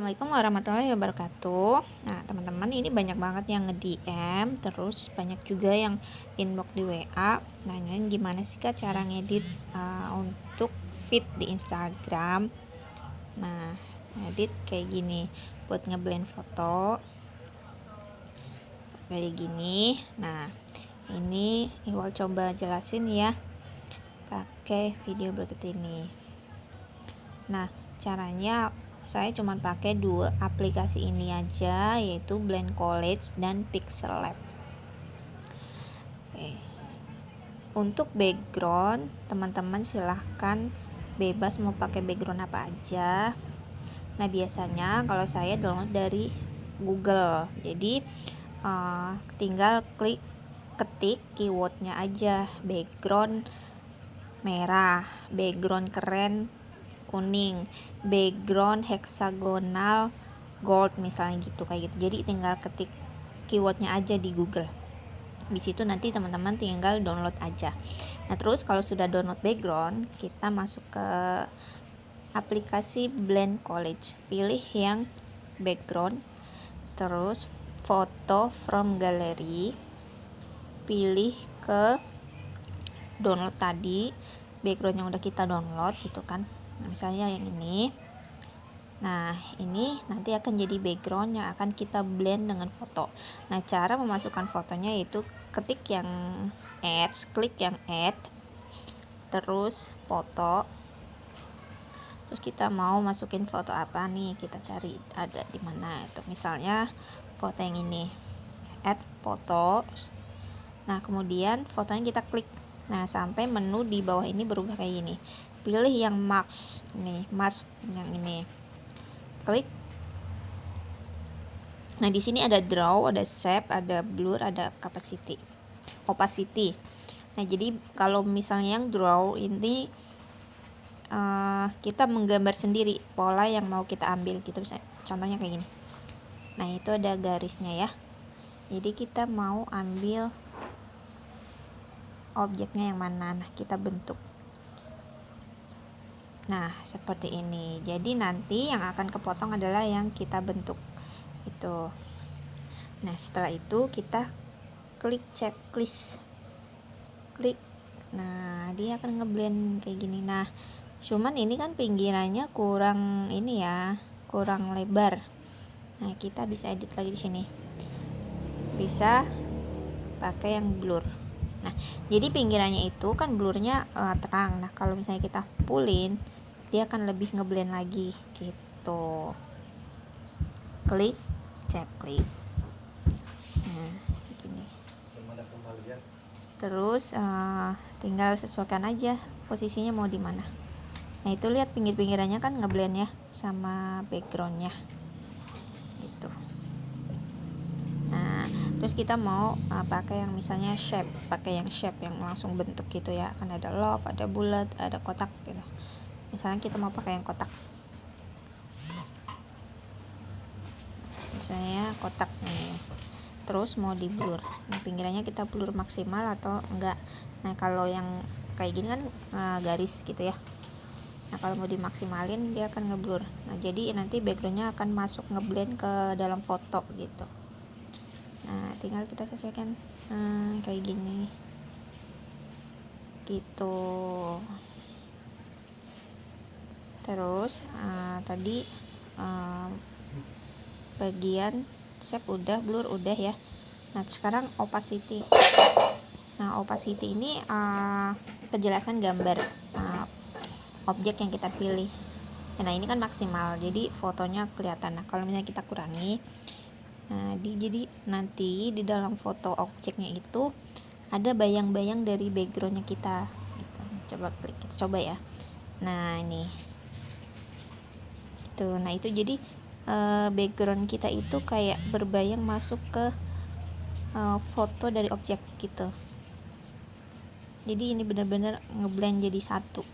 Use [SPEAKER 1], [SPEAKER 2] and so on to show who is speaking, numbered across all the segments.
[SPEAKER 1] Assalamualaikum warahmatullahi wabarakatuh. Nah, teman-teman, ini banyak banget yang nge-DM, terus banyak juga yang inbox di WA. Nanyain gimana sih Kak cara ngedit untuk feed di Instagram. Nah, ngedit kayak gini buat ngeblend foto kayak gini. Nah, ini Iwal coba jelasin ya pakai video berikut ini. Nah, caranya saya cuma pakai dua aplikasi ini aja, yaitu Blend College dan Pixel Lab. Untuk background, teman-teman silahkan bebas mau pakai background apa aja. Nah, biasanya kalau saya download dari Google, jadi tinggal ketik keywordnya aja, background merah, background keren kuning, background hexagonal gold misalnya gitu, kayak gitu. Jadi tinggal ketik keywordnya aja di Google. Di situ nanti teman-teman tinggal download aja. Nah, terus kalau sudah download background, kita masuk ke aplikasi Blend College. Pilih yang background, terus foto from gallery, pilih ke download tadi background yang udah kita download gitu kan. Nah, misalnya yang ini. Nah, ini nanti akan jadi background yang akan kita blend dengan foto. Nah, cara memasukkan fotonya itu ketik yang add, klik yang add, terus foto. Terus kita mau masukin foto apa nih, kita cari ada di mana itu. Misalnya foto yang ini, add foto. Nah, kemudian fotonya kita klik. Nah, sampai menu di bawah ini berubah kayak gini. Pilih yang mask nih, mask yang ini. Klik. Nah, di sini ada draw, ada shape, ada blur, ada opacity. Nah, jadi kalau misalnya yang draw ini kita menggambar sendiri pola yang mau kita ambil gitu, misalnya contohnya kayak gini. Nah, itu ada garisnya ya. Jadi kita mau ambil objeknya yang mana, nah kita bentuk. Nah, seperti ini. Jadi nanti yang akan kepotong adalah yang kita bentuk itu. Nah, setelah itu kita klik checklist, klik. Nah, dia akan ngeblend kayak gini. Nah, cuman ini kan pinggirannya kurang ini ya, kurang lebar. Nah, kita bisa edit lagi di sini, bisa pakai yang blur. Nah, jadi pinggirannya itu kan blurnya terang. Nah, kalau misalnya kita pullin, dia akan lebih ngeblend lagi gitu. Klik checklist. Nah, gini. Terus tinggal sesuaikan aja posisinya mau di mana. Nah, itu lihat pinggir-pinggirannya kan ngeblend ya sama backgroundnya gitu. Nah, terus kita mau pakai yang misalnya pakai yang shape yang langsung bentuk gitu ya. Kan ada love, ada bulat, ada kotak gitu. Misalnya kita mau pakai yang kotak. Misalnya kotak nih. Terus mau di blur. Nah, pinggirannya kita blur maksimal atau enggak. Nah, kalau yang kayak gini kan garis gitu ya. Nah, kalau mau dimaksimalin dia akan ngeblur. Nah, jadi nanti backgroundnya akan masuk ngeblend ke dalam foto gitu. Nah, tinggal kita sesuaikan kayak gini gitu. Terus tadi bagian shape udah, blur udah ya. Nah, sekarang opacity. Nah, opacity ini kejelasan gambar objek yang kita pilih. Nah, ini kan maksimal, jadi fotonya kelihatan. Nah, kalau misalnya kita kurangi, jadi nanti di dalam foto objeknya itu ada bayang-bayang dari backgroundnya kita. Coba klik, kita coba ya. Nah, ini tuh. Nah, itu jadi background kita itu kayak berbayang masuk ke foto dari objek gitu. Jadi ini benar-benar ngeblend jadi satu.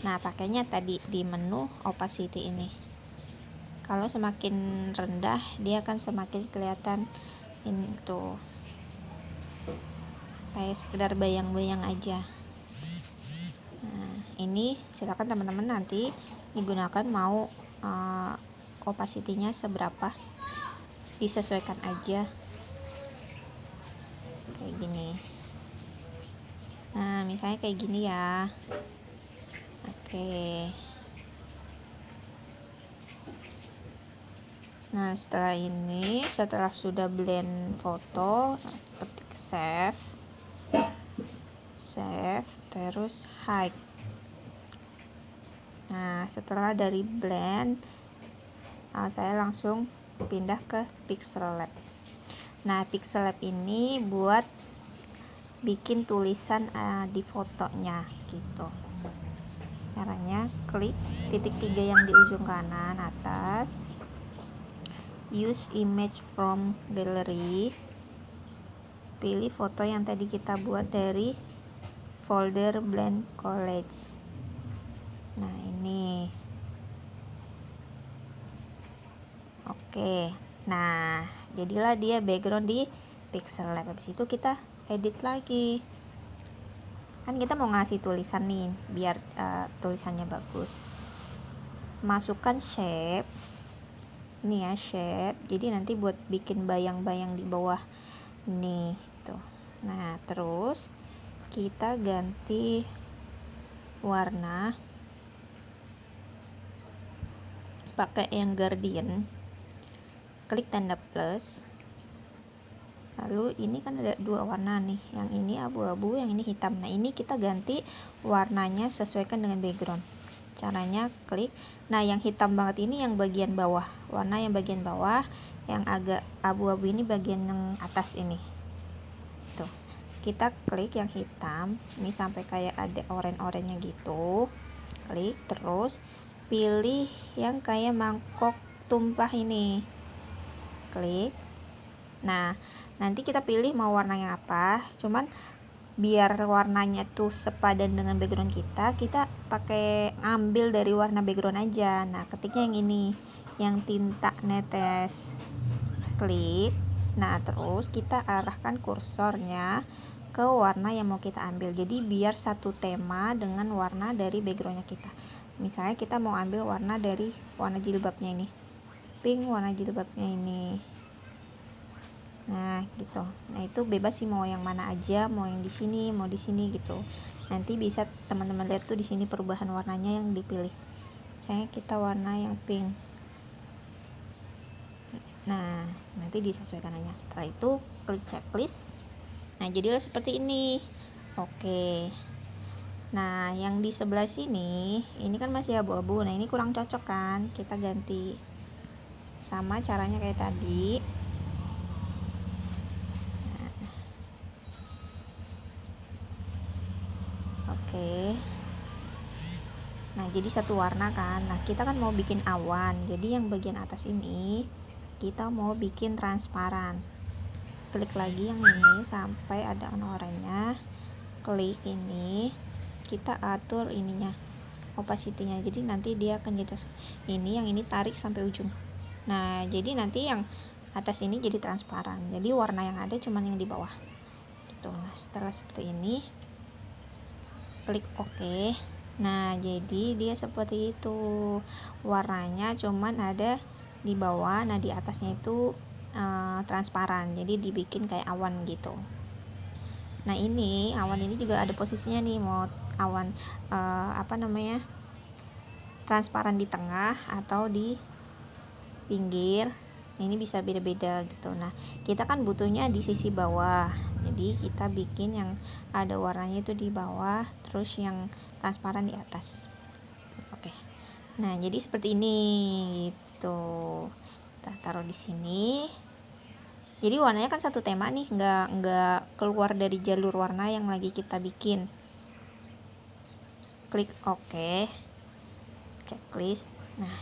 [SPEAKER 1] Nah, pakainya tadi di menu opacity ini. Kalau semakin rendah dia akan semakin kelihatan ini tuh kayak sekedar bayang-bayang aja. Nah, ini silakan teman-teman nanti digunakan mau opacity-nya seberapa, disesuaikan aja kayak gini. Nah misalnya kayak gini ya. Oke. Nah setelah sudah blend foto, ketik save, terus hide. Nah setelah dari blend, saya langsung pindah ke Pixel Lab. Nah Pixel Lab ini buat bikin tulisan di fotonya gitu. Caranya klik titik 3 yang di ujung kanan atas, use image from gallery, pilih foto yang tadi kita buat dari folder blend collage. Nah ini oke. Nah jadilah dia background di Pixel Lab. Habis itu kita edit lagi, kan kita mau ngasih tulisan nih biar tulisannya bagus. Masukkan shape ini ya, shape, jadi nanti buat bikin bayang-bayang di bawah nih tuh. Nah terus kita ganti warna pakai yang gradient, klik tanda plus. Lalu ini kan ada dua warna nih, yang ini abu-abu, yang ini hitam. Nah ini kita ganti warnanya sesuaikan dengan background. Caranya klik, nah yang hitam banget ini yang bagian bawah, warna yang bagian bawah, yang agak abu-abu ini bagian yang atas ini tuh. Kita klik yang hitam ini sampai kayak ada oren-orennya gitu, klik, terus pilih yang kayak mangkok tumpah ini, klik. Nah nanti kita pilih mau warna yang apa, cuman biar warnanya tuh sepadan dengan background kita pakai ambil dari warna background aja. Nah ketiknya yang ini, yang tinta netes, klik. Nah terus kita arahkan kursornya ke warna yang mau kita ambil, jadi biar satu tema dengan warna dari backgroundnya kita. Misalnya kita mau ambil warna dari warna jilbabnya ini, pink warna jilbabnya ini. Nah gitu. Nah itu bebas sih mau yang mana aja, mau yang di sini, mau di sini gitu. Nanti bisa teman-teman lihat tuh di sini perubahan warnanya yang dipilih. Misalnya kita warna yang pink. Nah nanti disesuaikan aja. Setelah itu klik checklist. Nah jadilah seperti ini. Oke. Nah yang di sebelah sini ini kan masih abu-abu. Nah ini kurang cocok kan, kita ganti. Sama caranya kayak tadi. Oke. Nah jadi satu warna kan. Nah kita kan mau bikin awan, jadi yang bagian atas ini kita mau bikin transparan. Klik lagi yang ini sampai ada oranye, klik ini, kita atur ininya, opacity-nya, jadi nanti dia akan jadi ini, yang ini tarik sampai ujung. Nah jadi nanti yang atas ini jadi transparan, jadi warna yang ada cuman yang di bawah gitu. Nah setelah seperti ini klik OK. Nah jadi dia seperti itu, warnanya cuman ada di bawah, nah di atasnya itu transparan, jadi dibikin kayak awan gitu. Nah ini awan ini juga ada posisinya nih, mau awan transparan di tengah atau di pinggir, ini bisa beda-beda gitu. Nah kita kan butuhnya di sisi bawah, jadi kita bikin yang ada warnanya itu di bawah, terus yang transparan di atas. Oke. Nah jadi seperti ini gitu. Kita taruh di sini. Jadi warnanya kan satu tema nih, nggak keluar dari jalur warna yang lagi kita bikin. Klik OK. Checklist. Nah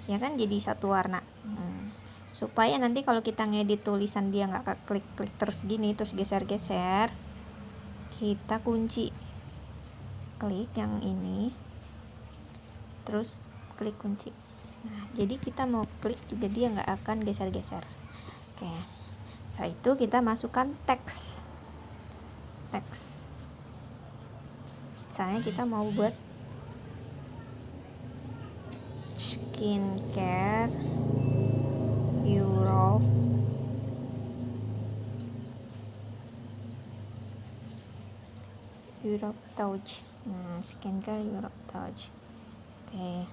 [SPEAKER 1] ya kan jadi satu warna. Supaya nanti kalau kita ngedit tulisan dia nggak klik-klik terus gini, terus geser-geser, kita kunci, klik yang ini, terus klik kunci. Nah jadi kita mau klik juga dia nggak akan geser-geser. Oke. Setelah itu kita masukkan teks. Misalnya kita mau buat Skincare Europe Touch. Skincare Europe Touch. Oke.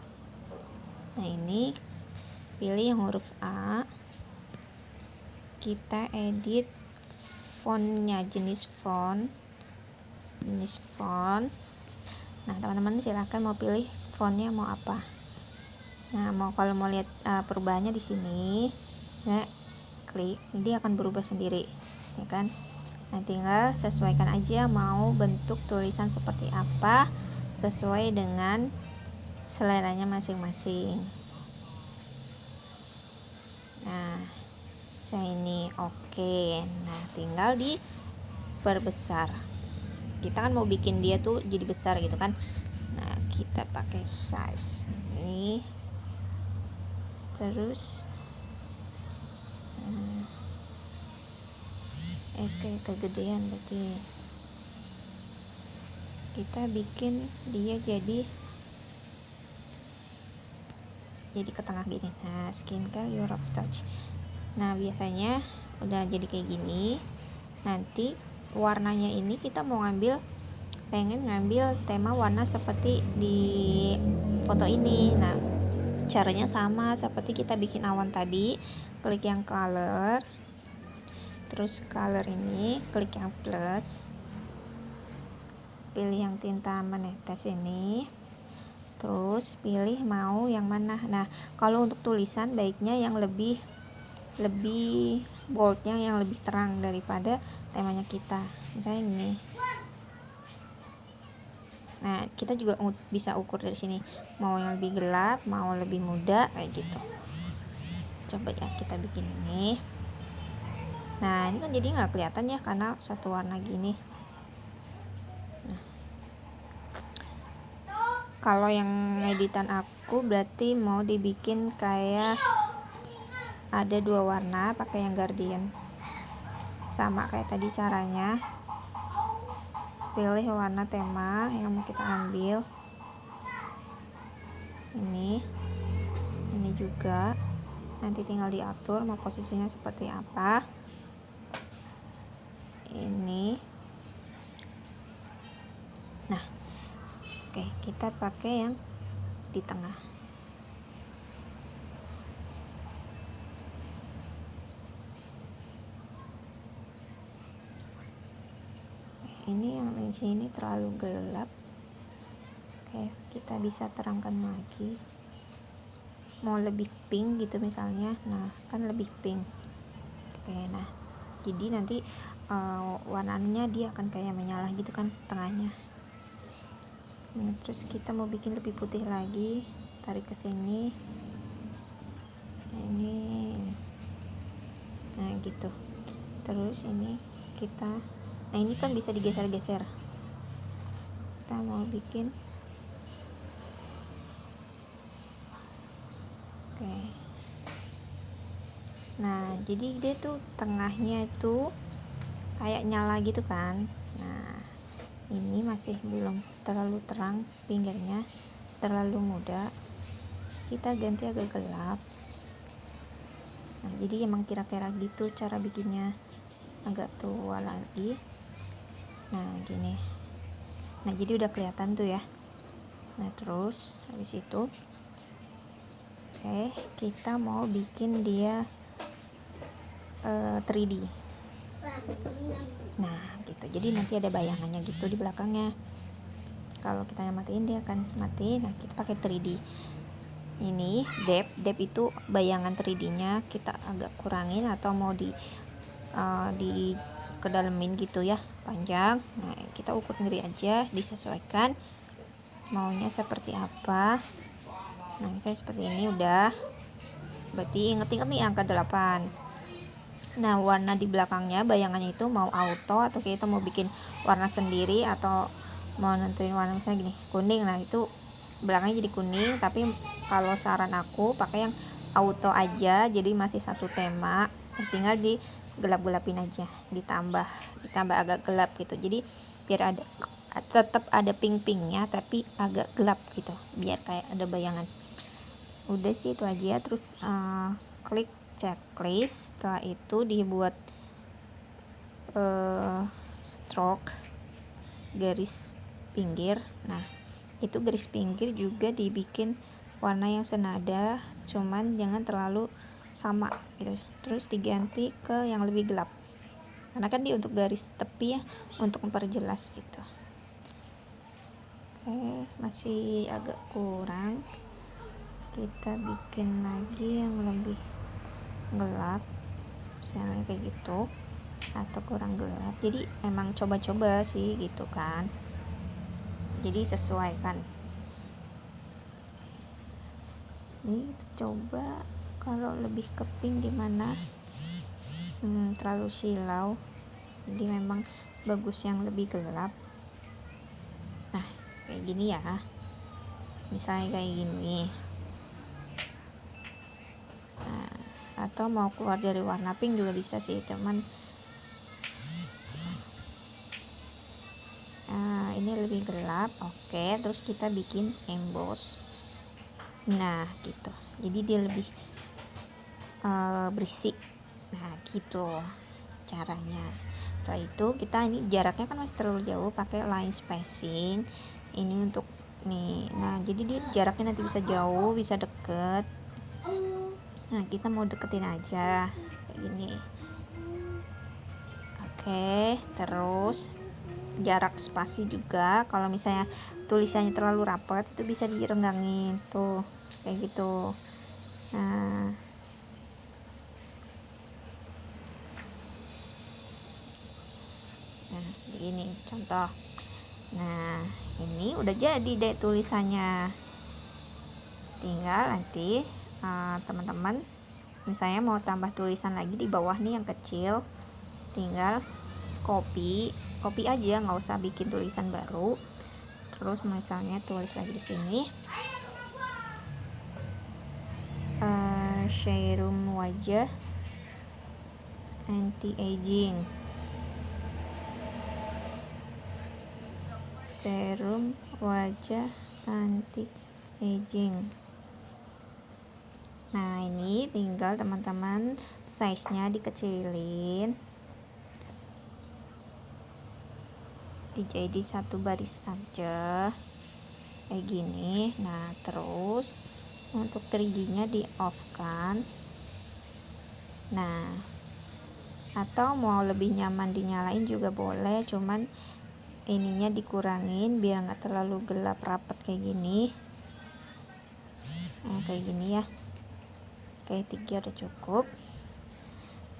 [SPEAKER 1] Nah, ini pilih yang huruf A. Kita edit fontnya, jenis font. Nah, teman-teman silahkan mau pilih fontnya mau apa. Nah, kalau mau lihat perubahannya di sini, ya klik, ini akan berubah sendiri, ya kan? Nah, tinggal sesuaikan aja mau bentuk tulisan seperti apa sesuai dengan seleranya masing-masing. Nah, saya ini oke. Nah, tinggal diperbesar. Kita kan mau bikin dia tuh jadi besar gitu kan. Nah, kita pakai size ini. Terus kegedean berarti. Kita bikin dia jadi ke tengah gini. Nah, Skincare Europe Touch. Nah, biasanya udah jadi kayak gini. Nanti warnanya ini kita mau pengen ngambil tema warna seperti di foto ini. Nah, caranya sama seperti kita bikin awan tadi. Klik yang color, terus color ini klik yang plus, pilih yang tinta menetes ini, terus pilih mau yang mana. Nah, kalau untuk tulisan baiknya yang lebih boldnya, yang lebih terang daripada temanya kita, misalnya ini. Nah, kita juga bisa ukur dari sini mau yang lebih gelap, mau lebih muda, kayak gitu. Coba ya kita bikin ini. Nah, ini kan jadi nggak kelihatan ya karena satu warna gini. Nah, kalau yang editan aku berarti mau dibikin kayak ada 2 warna, pakai yang Guardian. Sama kayak tadi caranya. Pilih warna tema yang mau kita ambil. Ini juga. Nanti tinggal diatur mau posisinya seperti apa. Ini. Nah, oke, kita pakai yang di tengah. Ini yang di sini terlalu gelap. Oke, kita bisa terangkan lagi. Mau lebih pink gitu misalnya. Nah, kan lebih pink. Oke, nah. Jadi nanti warnanya dia akan kayak menyala gitu kan tengahnya. Nah, terus kita mau bikin lebih putih lagi, tarik ke sini. Ini. Nah, gitu. Terus ini nah, ini kan bisa digeser-geser. Kita mau bikin. Oke. Nah, jadi dia tuh tengahnya itu kayak nyala gitu kan. Nah, ini masih belum terlalu terang, pinggirnya terlalu muda. Kita ganti agak gelap. Nah, jadi emang kira-kira gitu cara bikinnya, agak tua lagi. Nah, gini. Nah, jadi udah kelihatan tuh ya. Nah, terus habis itu kita mau bikin dia 3D. Nah, gitu. Jadi nanti ada bayangannya gitu di belakangnya. Kalau kita yang matiin dia akan mati. Nah, kita pakai 3D. Ini depth itu bayangan 3D-nya kita agak kurangin atau mau di kedalamin gitu ya, panjang. Nah, kita ukur sendiri aja, disesuaikan maunya seperti apa. Nah, misalnya seperti ini udah. Berarti inget-inget nih angka 8. Nah, warna di belakangnya bayangannya itu mau auto atau kita mau bikin warna sendiri atau mau nentuin warna misalnya gini, kuning. Nah, itu belakangnya jadi kuning, tapi kalau saran aku pakai yang auto aja, jadi masih satu tema. Tinggal digelap-gelapin aja, ditambah agak gelap gitu. Jadi biar tetap ada pink-pinknya tapi agak gelap gitu, biar kayak ada bayangan. udah sih itu aja. Terus klik checklist, setelah itu dibuat stroke garis pinggir. Nah itu garis pinggir juga dibikin warna yang senada, cuman jangan terlalu sama gitu. Terus diganti ke yang lebih gelap, karena kan dia untuk garis tepi ya, untuk memperjelas gitu. Oke, masih agak kurang, kita bikin lagi yang lebih gelap misalnya kayak gitu, atau kurang gelap. Jadi emang coba-coba sih gitu kan, jadi sesuaikan. Ini kita coba kalau lebih ke pink gimana. Terlalu silau, jadi memang bagus yang lebih gelap. Nah kayak gini ya, misalnya kayak gini. Nah, atau mau keluar dari warna pink juga bisa sih teman. Nah ini lebih gelap. Oke, terus kita bikin emboss. Nah gitu, jadi dia lebih berisik. Nah gitu caranya. Setelah itu kita, ini jaraknya kan masih terlalu jauh, pakai line spacing ini untuk nih. Nah jadi dia jaraknya nanti bisa jauh bisa deket. Nah kita mau deketin aja kayak gini. Oke, terus jarak spasi juga, kalau misalnya tulisannya terlalu rapat itu bisa direnggangin tuh kayak gitu. Nah ini contoh. Nah ini udah jadi deh tulisannya, tinggal nanti teman-teman misalnya mau tambah tulisan lagi di bawah nih yang kecil, tinggal copy aja, nggak usah bikin tulisan baru. Terus misalnya tulis lagi di sini serum wajah anti aging, serum wajah anti aging. Nah ini tinggal teman-teman size-nya dikecilin, dijadi satu baris aja kayak gini. Nah terus untuk 3D nya di off kan. Nah atau mau lebih nyaman dinyalain juga boleh, cuman ininya dikurangin biar nggak terlalu gelap rapet kayak gini. Nah kayak gini ya. Oke, 3 udah cukup.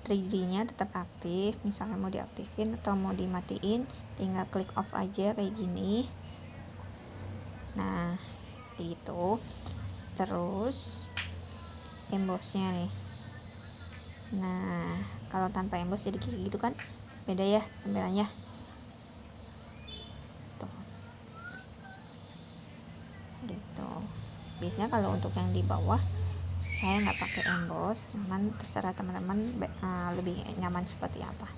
[SPEAKER 1] 3D nya tetap aktif, misalnya mau diaktifin atau mau dimatiin tinggal klik off aja kayak gini. Nah gitu. Terus embossnya nih, nah kalau tanpa emboss jadi kayak gitu kan, beda ya tampilannya tuh gitu. Biasanya kalau untuk yang di bawah saya nggak pakai emboss, cuman terserah teman-teman lebih nyaman seperti apa.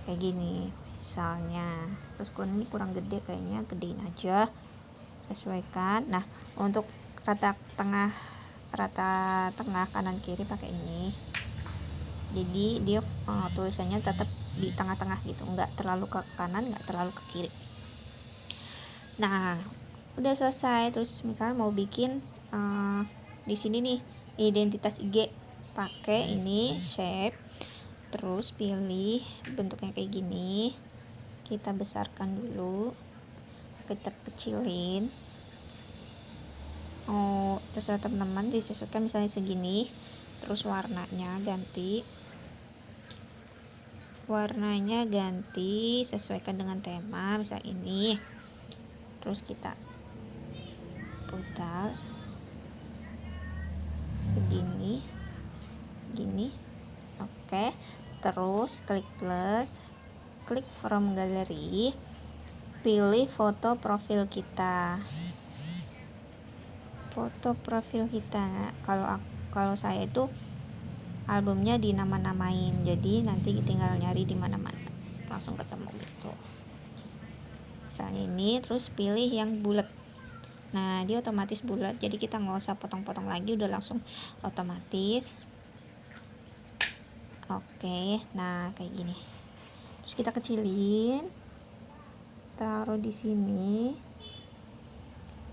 [SPEAKER 1] Kayak gini misalnya. Terus ini kurang gede, kayaknya gedein aja, sesuaikan. Nah untuk rata tengah kanan kiri pakai ini, jadi dia tulisannya tetap di tengah-tengah gitu, nggak terlalu ke kanan nggak terlalu ke kiri. Nah udah selesai. Terus misalnya mau bikin di sini nih identitas IG, pakai ini shape, terus pilih bentuknya kayak gini, kita besarkan dulu, kita kecilin. Terserah teman-teman disesuaikan, misalnya segini. Terus warnanya ganti sesuaikan dengan tema, misal ini. Terus kita putar segini gini. Oke, terus klik plus, klik from gallery, pilih foto profil kita. Kalau saya itu albumnya dinama-namain, jadi nanti tinggal nyari di mana-mana langsung ketemu gitu. Misalnya ini, terus pilih yang bulat Nah dia otomatis bulat, jadi kita nggak usah potong-potong lagi, udah langsung otomatis. Oke, nah kayak gini. Terus kita kecilin, taruh di sini.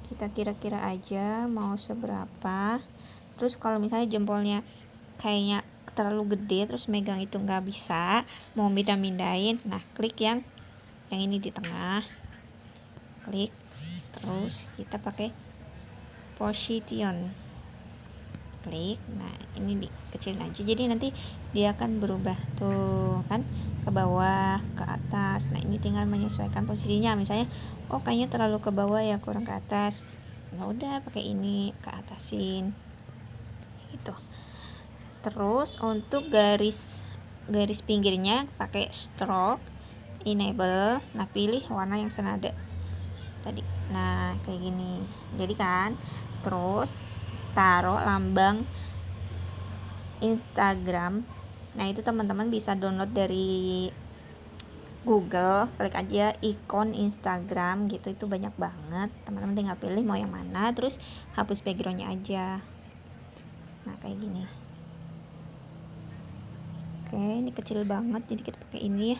[SPEAKER 1] Kita kira-kira aja mau seberapa. Terus kalau misalnya jempolnya kayaknya terlalu gede, terus megang itu nggak bisa, mau pindah-pindahin, nah klik yang ini di tengah, klik, terus kita pakai position, klik. Nah ini dikecilin aja, jadi nanti dia akan berubah tuh kan, ke bawah, ke atas. Nah ini tinggal menyesuaikan posisinya, misalnya oh kayaknya terlalu ke bawah ya, kurang ke atas, nah udah pakai ini ke atasin gitu. Terus untuk garis pinggirnya pakai stroke enable. Nah pilih warna yang senada tadi, nah kayak gini jadi kan. Terus taruh lambang Instagram. Nah itu teman-teman bisa download dari Google, klik aja ikon Instagram gitu, itu banyak banget. Teman-teman tinggal pilih mau yang mana, terus hapus backgroundnya aja. Nah kayak gini. Oke, ini kecil banget, jadi kita pakai ini ya.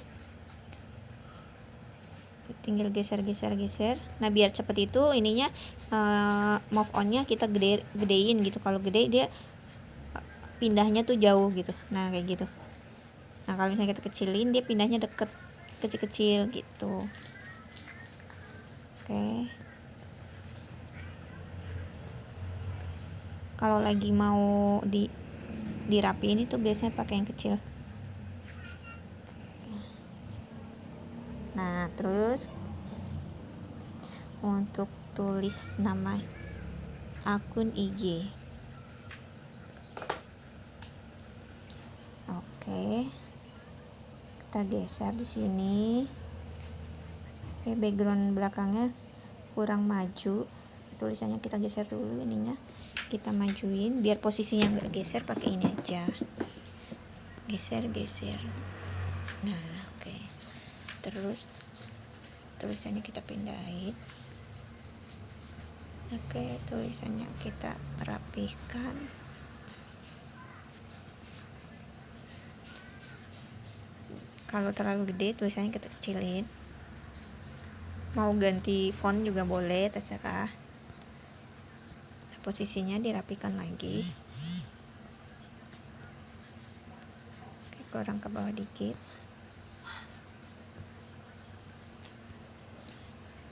[SPEAKER 1] Tinggal geser. Nah biar cepet itu ininya, move onnya kita gedein gitu. Kalau gede dia pindahnya tuh jauh gitu. Nah kayak gitu. Nah kalau misalnya kita kecilin, dia pindahnya deket, kecil-kecil gitu. Oke. Kalau lagi mau dirapiin itu biasanya pakai yang kecil. Nah terus untuk tulis nama akun IG. Oke, kita geser di sini. Oke, background belakangnya kurang maju, tulisannya kita geser dulu, ininya kita majuin biar posisinya nggak geser, pakai ini aja, geser. Nah oke. Terus tulisannya kita pindahin. Oke, tulisannya kita rapihkan. Kalau terlalu gede tulisannya kita kecilin. Mau ganti font juga boleh, terserah. Posisinya dirapikan lagi. Oke, kurang ke bawah dikit.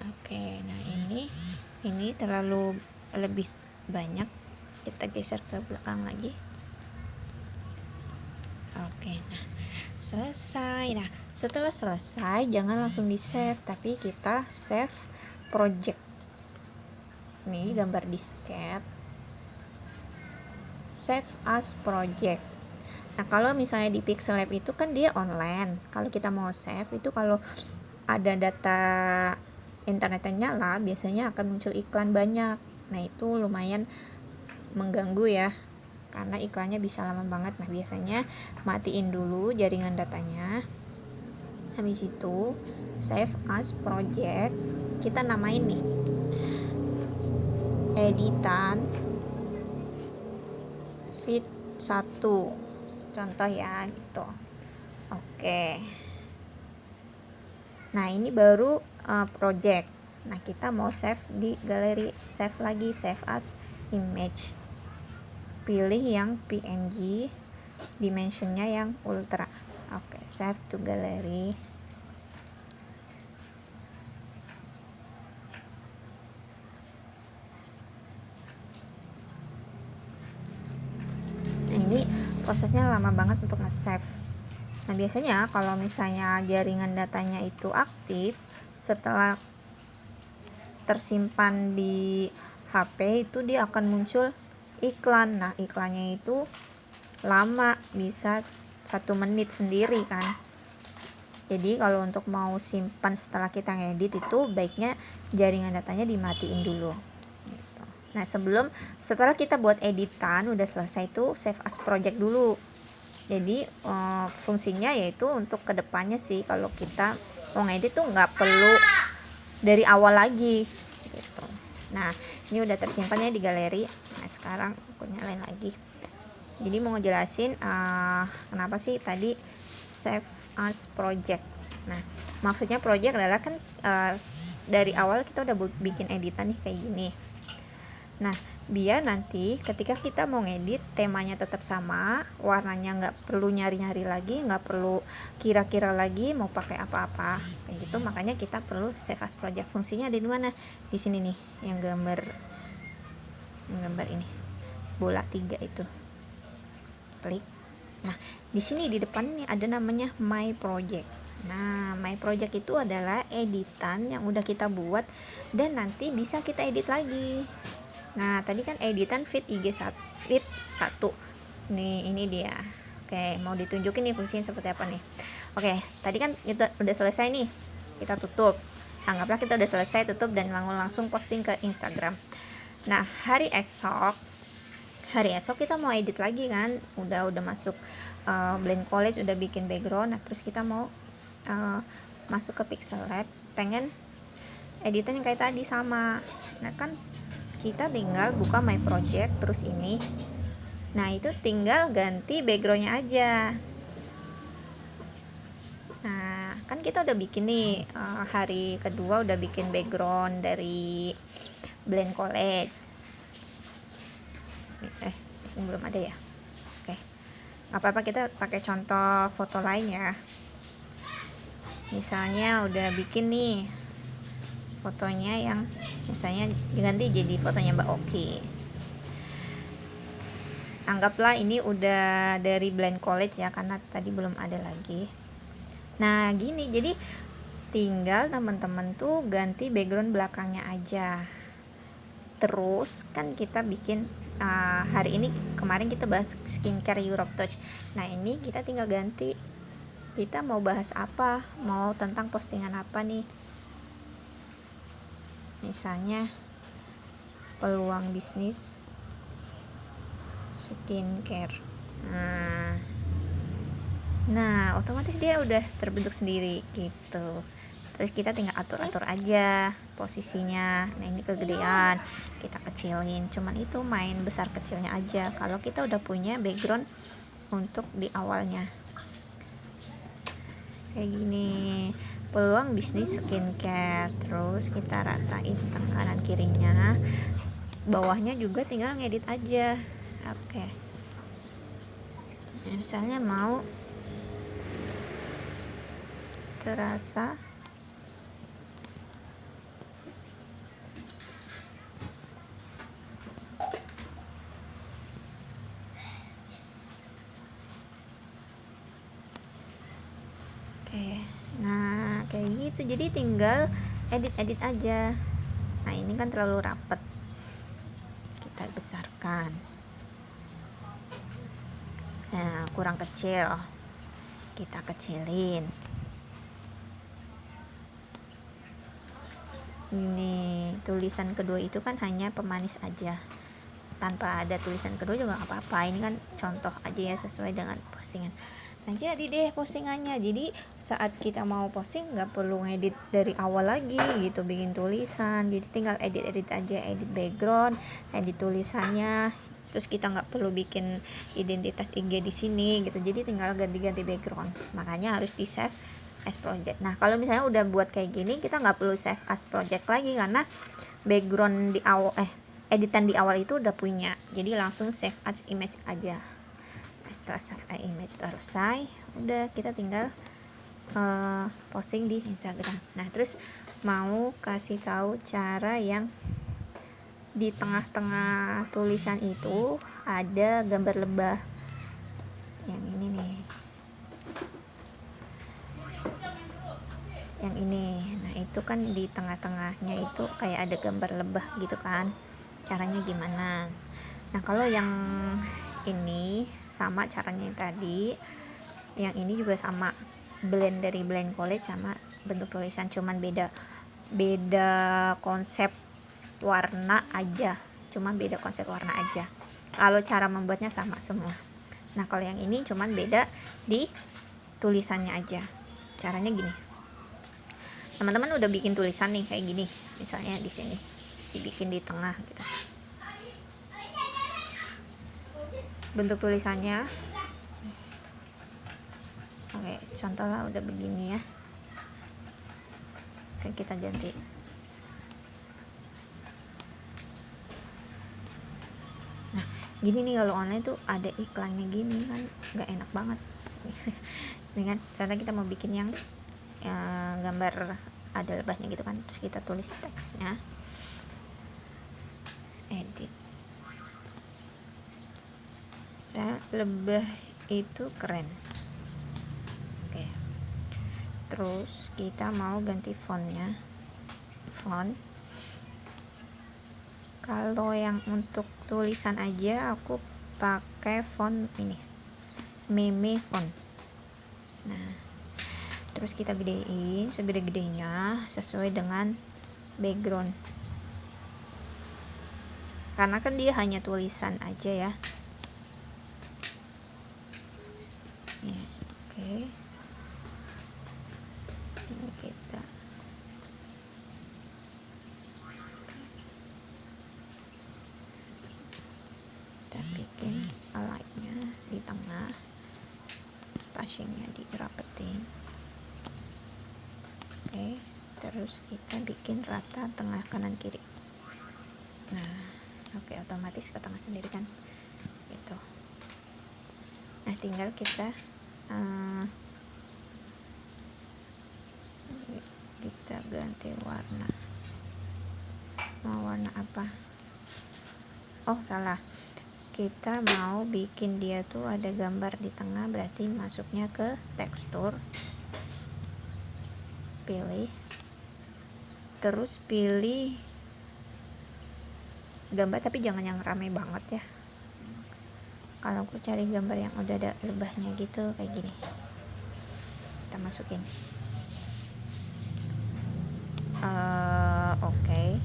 [SPEAKER 1] Oke, nah ini terlalu lebih banyak, kita geser ke belakang lagi. Oke, nah selesai. Nah setelah selesai jangan langsung di save, tapi kita save project. Nih gambar disket, save as project. Nah kalau misalnya di Pixel Lab itu kan dia online, kalau kita mau save itu kalau ada data internetnya nyala biasanya akan muncul iklan banyak. Nah itu lumayan mengganggu ya, karena iklannya bisa lama banget. Nah biasanya matiin dulu jaringan datanya, habis itu save as project, kita namain nih editan feed 1 contoh ya gitu. Oke, nah ini baru project. Nah kita mau save di galeri, save lagi, save as image, pilih yang PNG, dimensionnya yang ultra. Oke, save to gallery. Nah ini prosesnya lama banget untuk nge-save. Nah biasanya kalau misalnya jaringan datanya itu aktif, setelah tersimpan di HP itu dia akan muncul iklan. Nah iklannya itu lama, bisa 1 menit sendiri kan. Jadi kalau untuk mau simpan setelah kita ngedit itu baiknya jaringan datanya dimatiin dulu gitu. Nah setelah kita buat editan udah selesai itu save as project dulu. Jadi fungsinya yaitu untuk kedepannya sih, kalau kita mau ngedit tuh nggak perlu dari awal lagi gitu. Nah, ini udah tersimpan ya di galeri. Nah, sekarang aku nyalain lagi. Jadi mau ngejelasin kenapa sih tadi save as project. Nah, maksudnya project adalah kan dari awal kita udah bikin editan nih kayak gini. Nah, biar nanti ketika kita mau ngedit temanya tetap sama, warnanya nggak perlu nyari-nyari lagi, nggak perlu kira-kira lagi mau pakai apa-apa kayak gitu. Makanya kita perlu save as project. Fungsinya ada di mana? Di sini nih, yang gambar ini bola 3 itu, klik. Nah, di sini di depan nih ada namanya my project. Nah, my project itu adalah editan yang udah kita buat dan nanti bisa kita edit lagi. Nah, tadi kan editan feed IG 1. Nih, ini dia. Oke, mau ditunjukin nih fungsinya seperti apa nih. Oke, tadi kan kita udah selesai nih. Kita tutup. Anggaplah kita udah selesai, tutup dan langsung posting ke Instagram. Nah, hari esok kita mau edit lagi kan. Udah masuk Blend College, udah bikin background. Nah, terus kita mau masuk ke Pixel Lab, pengen editan yang kayak tadi sama. Nah, kan kita tinggal buka my project, terus ini. Nah, itu tinggal ganti backgroundnya aja. Nah, kan kita udah bikin nih hari kedua udah bikin background dari Blend College. Di sini belum ada ya. Oke, nggak apa-apa, kita pakai contoh foto lain ya. Misalnya udah bikin nih fotonya yang misalnya diganti jadi fotonya Mbak Oki. Anggaplah ini udah dari Blend College ya, karena tadi belum ada lagi. Nah, gini, jadi tinggal teman-teman tuh ganti background belakangnya aja. Terus kan kita bikin hari ini, kemarin kita bahas skincare Europe Touch. Nah, ini kita tinggal ganti. Kita mau bahas apa? Mau tentang postingan apa nih? Misalnya peluang bisnis skincare. Nah, otomatis dia udah terbentuk sendiri gitu. Terus kita tinggal atur-atur aja posisinya. Nah, ini kegedean, kita kecilin. Cuman itu main besar kecilnya aja kalau kita udah punya background untuk di awalnya. Kayak gini, peluang bisnis skincare. Terus kita ratain tengah kanan kirinya. Bawahnya juga tinggal ngedit aja. Oke. Misalnya mau terasa nah kayak gitu, jadi tinggal edit aja. Nah, ini kan terlalu rapet, kita besarkan. Nah, kurang kecil, kita kecilin. Ini tulisan kedua itu kan hanya pemanis aja, tanpa ada tulisan kedua juga nggak apa-apa. Ini kan contoh aja ya, sesuai dengan postingan. Nah, jadi deh postingannya. Jadi saat kita mau posting nggak perlu ngedit dari awal lagi gitu, bikin tulisan. Jadi tinggal edit aja, edit background, edit tulisannya. Terus kita nggak perlu bikin identitas IG di sini gitu. Jadi tinggal ganti-ganti background. Makanya harus di save as project. Nah, kalau misalnya udah buat kayak gini, kita nggak perlu save as project lagi karena background di awal editan di awal itu udah punya. Jadi langsung save as image aja. Setelah save image selesai, udah kita tinggal posting di Instagram. Nah, terus mau kasih tahu cara yang di tengah-tengah tulisan itu ada gambar lebah. Yang ini nih, yang ini. Nah, itu kan di tengah-tengahnya itu kayak ada gambar lebah gitu kan. Caranya gimana? Nah, kalau yang ini sama caranya yang tadi, yang ini juga sama, blend dari Blend College sama bentuk tulisan, cuman beda konsep warna aja, kalau cara membuatnya sama semua. Nah, kalau yang ini cuman beda di tulisannya aja. Caranya gini, teman-teman udah bikin tulisan nih kayak gini, misalnya di sini dibikin di tengah gitu. Bentuk tulisannya oke, contoh lah udah begini ya. Oke, kita ganti. Nah gini nih, kalau online tuh ada iklannya gini kan, nggak enak banget. Dengan contoh kita mau bikin yang gambar ada lebahnya gitu kan, terus kita tulis teksnya, edit. Lebah itu keren. Oke, terus kita mau ganti fontnya. Font, kalau yang untuk tulisan aja aku pakai font ini, meme font. Nah terus kita gedein segede-gedenya sesuai dengan background, karena kan dia hanya tulisan aja ya. Oke, ini kita bikin align-nya di tengah, spacing-nya dirapetin. Oke, terus kita bikin rata tengah kanan kiri. Nah oke, otomatis ke tengah sendiri kan gitu. Nah tinggal kita ganti warna. Mau warna apa? Oh salah, kita mau bikin dia tuh ada gambar di tengah, berarti masuknya ke tekstur, pilih, terus pilih gambar tapi jangan yang rame banget ya. Kalau aku cari gambar yang udah ada lebahnya gitu, kayak gini, kita masukin. Oke.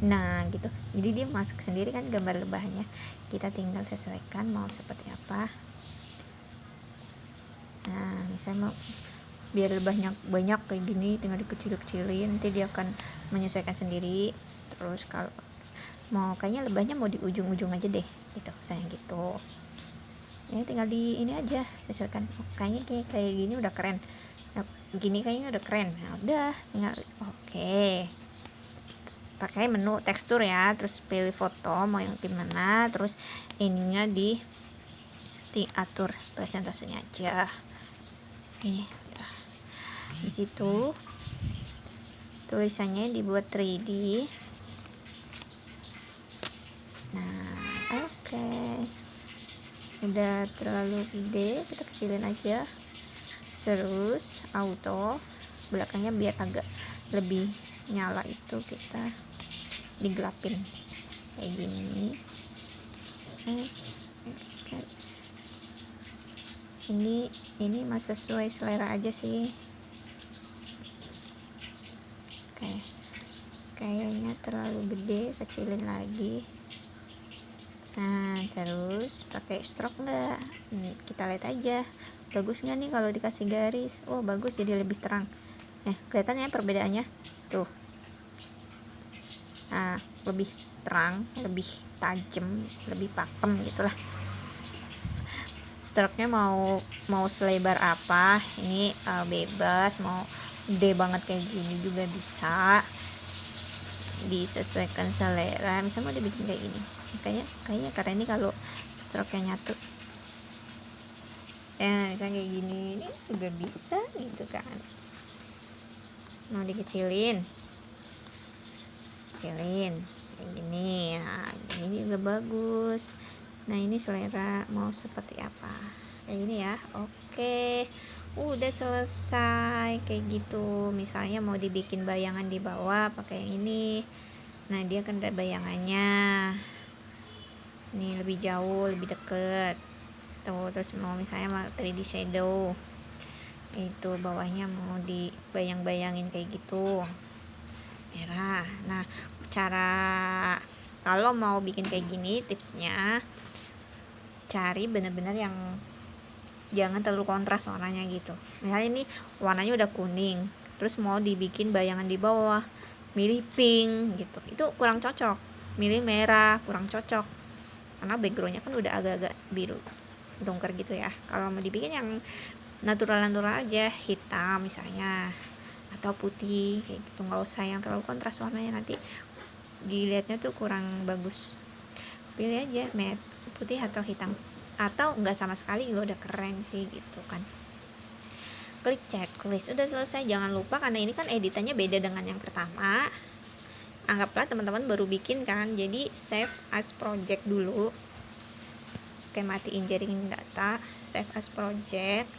[SPEAKER 1] Nah gitu, jadi dia masuk sendiri kan gambar lebahnya. Kita tinggal sesuaikan mau seperti apa. Nah misalnya mau biar lebahnya banyak kayak gini, tinggal dikecil-kecilin, nanti dia akan menyesuaikan sendiri. Terus kalau mau kayaknya lebahnya mau di ujung-ujung aja deh gitu, misalnya gitu ya, tinggal di ini aja sesuaikan. Kayaknya kayak gini udah keren, nah, gini kayaknya udah keren. Nah udah tinggal oke. Pakai menu tekstur ya, terus pilih foto mau yang gimana, terus ininya diatur presentasenya aja. Ini udah. Di situ tulisannya dibuat 3D. Nah oke, udah terlalu gede, kita kecilin aja. Terus auto belakangnya biar agak lebih nyala itu kita digelapin kayak gini. Ini mah sesuai selera aja sih. Oke, kayaknya terlalu gede, kecilin lagi. Nah terus pakai stroke nggak, kita lihat aja bagus nggak nih kalau dikasih garis. Oh bagus, jadi lebih terang. Kelihatan ya perbedaannya tuh. Nah lebih terang, lebih tajam, lebih pakem gitulah. Stroke-nya mau selebar apa ini, bebas, mau gede banget kayak gini juga bisa, disesuaikan selera. Misalnya mau dibikin kayak gini, kayaknya keren nih kalau stroke-nya nyatu. Misalnya kayak gini, ini juga bisa gitu kan. Mau dikecilin, kayak gini. Nah ini juga bagus. Nah ini selera mau seperti apa, kayak gini ya. Oke, udah selesai kayak gitu. Misalnya mau dibikin bayangan di bawah pakai yang ini. Nah dia kan ada bayangannya, ini lebih jauh, lebih deket tuh. Terus mau misalnya mau 3D shadow, itu bawahnya mau dibayang-bayangin kayak gitu, merah. Nah cara kalau mau bikin kayak gini, tipsnya cari bener-bener yang jangan terlalu kontras warnanya gitu. Misalnya ini warnanya udah kuning, terus mau dibikin bayangan di bawah. milih pink gitu, itu kurang cocok. Milih merah kurang cocok karena backgroundnya kan udah agak-agak biru dongker gitu ya. Kalau mau dibikin yang natural aja, hitam misalnya atau putih kayak gitu, nggak usah yang terlalu kontras warnanya, nanti dilihatnya tuh kurang bagus. Pilih aja matte, putih atau hitam, atau nggak sama sekali juga udah keren sih gitu kan. Klik checklist, udah selesai. Jangan lupa, karena ini kan editannya beda dengan yang pertama, anggaplah teman-teman baru bikin kan, jadi save as project dulu. Oke, matiin jaring data, save as project,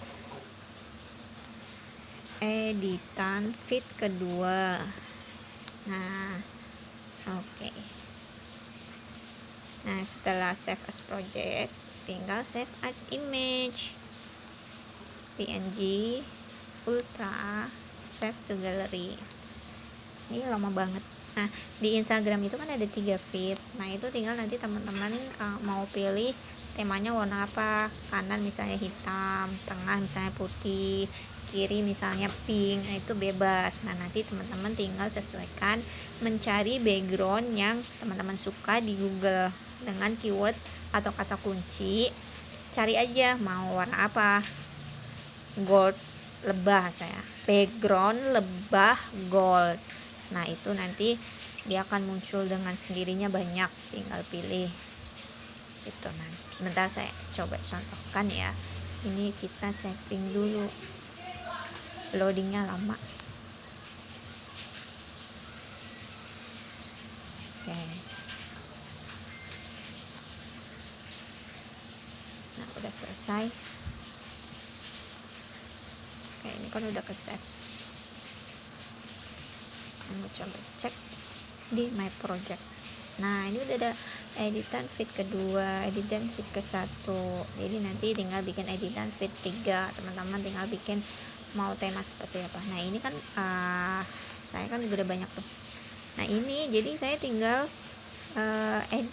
[SPEAKER 1] editan feed kedua. Nah, oke. Nah, setelah save as project, tinggal save as image, PNG, Ultra, save to gallery. Ini lama banget. Nah, di Instagram itu kan ada 3 feed. Nah, itu tinggal nanti teman-teman mau pilih temanya warna apa. Kanan misalnya hitam, tengah misalnya putih, kiri misalnya pink. Nah, itu bebas. Nah, nanti teman-teman tinggal sesuaikan, mencari background yang teman-teman suka di Google dengan keyword atau kata kunci. Cari aja mau warna apa. Gold lebah, saya background lebah gold. Nah, itu nanti dia akan muncul dengan sendirinya banyak, tinggal pilih itu. Nah, sebentar saya coba contohkan ya. Ini kita setting dulu, loadingnya lama. Oke, nah udah selesai. Oke, ini kan udah ke save. Aku coba cek di my project. Nah, ini udah ada editan feed kedua, editan feed ke 1. Jadi nanti tinggal bikin editan feed 3. Teman-teman tinggal bikin mau tema seperti apa. Nah, ini kan saya kan udah banyak tuh. Nah, ini jadi saya tinggal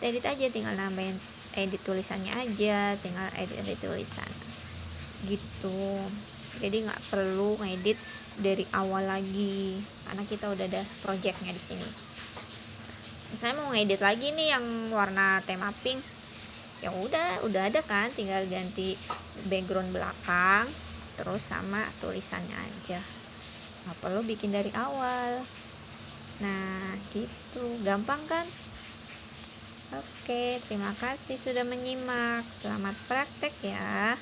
[SPEAKER 1] edit aja, tinggal nambahin edit tulisannya aja, tinggal edit tulisan gitu. Jadi nggak perlu ngedit dari awal lagi karena kita udah ada projectnya di sini. Misalnya mau ngedit lagi nih yang warna tema pink, ya udah ada kan, tinggal ganti background belakang terus sama tulisannya aja, nggak perlu bikin dari awal. Nah, gitu gampang kan? Oke, terima kasih sudah menyimak, selamat praktek ya.